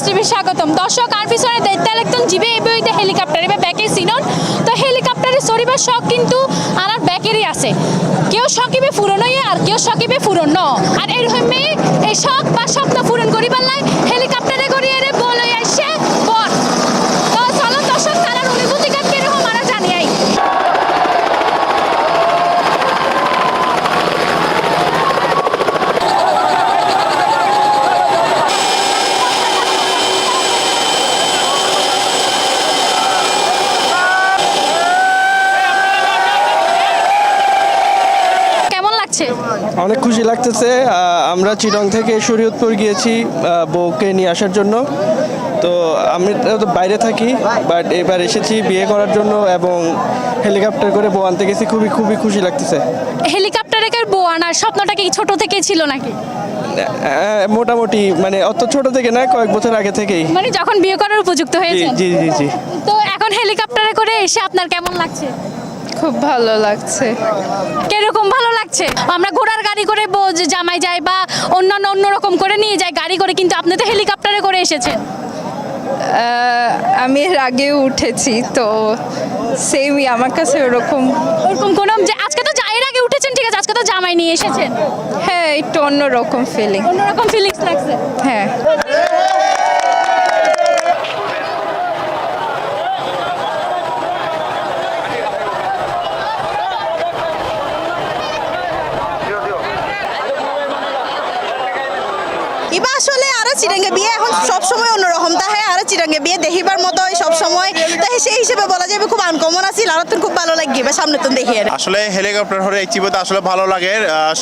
TV স্বাগতম দর্শক আর পিছনে দেখতে লাগতেন জিবে এবিতে হেলিকপ্টার এবার ব্যাকের সিনন তো হেলিকপ্টারে সরিবার শখ কিন্তু আর ব্যাকেরই আছে কেউ শখিবে ফুরনই আর কেউ শখিবে ফুরন ন আর এরকমই এই শখ বা স্বপ্ন পূরণ করিবার লাই হেলিকপ্টারে করিয়ে রে বলে আসে বর তো চলো দর্শক তার অনুভূতি কিরকম আমরা জানিয়াই অনেক খুশি লাগতেছে আমরা চিটং থেকে শরীয়তপুর গিয়েছি বউকে নিয়ে আসার জন্য তো আমি তো বাইরে থাকি বাট এবার এসেছি বিয়ে করার জন্য এবং হেলিকপ্টার করে বউ আনতে গেছি খুবই খুশি লাগতেছে। হেলিকপ্টারে বউ আনার স্বপ্নটা কি ছোট থেকে ছিল নাকি? মোটামুটি মানে অত ছোট থেকে না, কয়েক বছর আগে থেকেই, মানে যখন বিয়ে করার উপযুক্ত হয়েছে। জি জি জি। তো এখন হেলিকপ্টারে করে এসে আপনার কেমন লাগছে? খুব ভালো লাগছে। কিরকম ভালো লাগছে? আমরা ঘোড়ার গাড়ি করে জামাই যাই বা অন্য রকম করে নিয়ে যাই গাড়ি করে, কিন্তু আপনি তো হেলিকপ্টারে করে এসেছেন। আমি এর আগেও উঠেছি তো সেমই আমার কাছে ওরকম কোনো যে আজকে তো এর আগে উঠেছেন, ঠিক আছে, আজকে তো জামাই নিয়ে এসেছেন। হ্যাঁ, একটু অন্যরকম ফিলিংস লাগছে। হ্যাঁ। এবার আসলে আরো চিরাঙ্গে বিয়ে এখন সবসময় অন্যরকম তা হ্যাঁ আরো চিরাঙ্গে বিয়ে দেখিবার মতো সবসময় তাই সেই হিসেবে বলা যাবে খুব আনকমন আছিল আর তো খুব ভালো লাগবে বা সামনে তো দেখি আসলে হেলিকপ্টার হলে এই চিবোতে আসলে ভালো লাগে।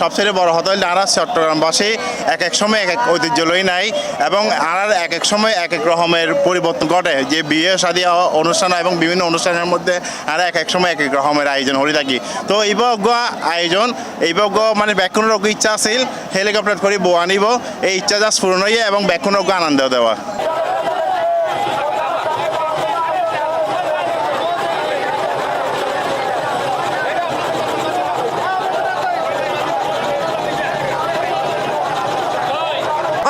সবচেয়ে বড় হতে হলে আর চট্টগ্রামবাসী এক এক সময় এক এক ঐতিহ্য লই নাই এবং আর এক এক সময় এক এক রকমের পরিবর্তন ঘটে, যে বিয়ে শাদী অনুষ্ঠান এবং বিভিন্ন অনুষ্ঠানের মধ্যে আর এক এক সময় এক এক রকমের আয়োজন হয়ে থাকি। তো এইবজ্ঞ আয়োজন এইবজ্ঞ মানে ব্যাকুণের ইচ্ছা আছিল হেলিকপ্টার করে বউ আনিব, এই ইচ্ছা জাস্ট পূরণ হইয়া এবং ব্যাকুণের আনন্দ দেওয়া।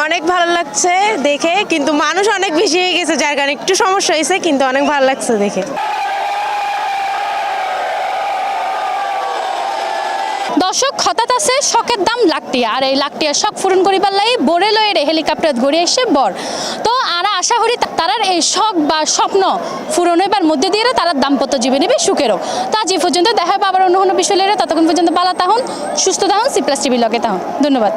অনেক ভালো লাগছে দেখে, কিন্তু মানুষ অনেক বেশি হয়ে গেছে যার কারণে একটু সমস্যা হয়েছে, কিন্তু অনেক ভালো লাগছে দেখে। দর্শক হঠাৎ আছে শখের দাম লাখটিয়া আর এই লাখটিয়া শখ পূরণ করিবার লাই বরে লয়ে হেলিকপ্টার ঘুরে এসে বর তো আমরা আশা করি তারার এই শখ বা স্বপ্ন পূরণ হইবার মধ্যে দিয়ে তারা দাম্পত্য জীবনে নেবে সুখেরও। তা যে পর্যন্ত দেখা হবে আবার অন্য কোনো বিষয় ততক্ষণ পর্যন্ত ভালো থাকুন, সুস্থ থাকুন, সি প্লাস টিভি লগে থাকুন। ধন্যবাদ।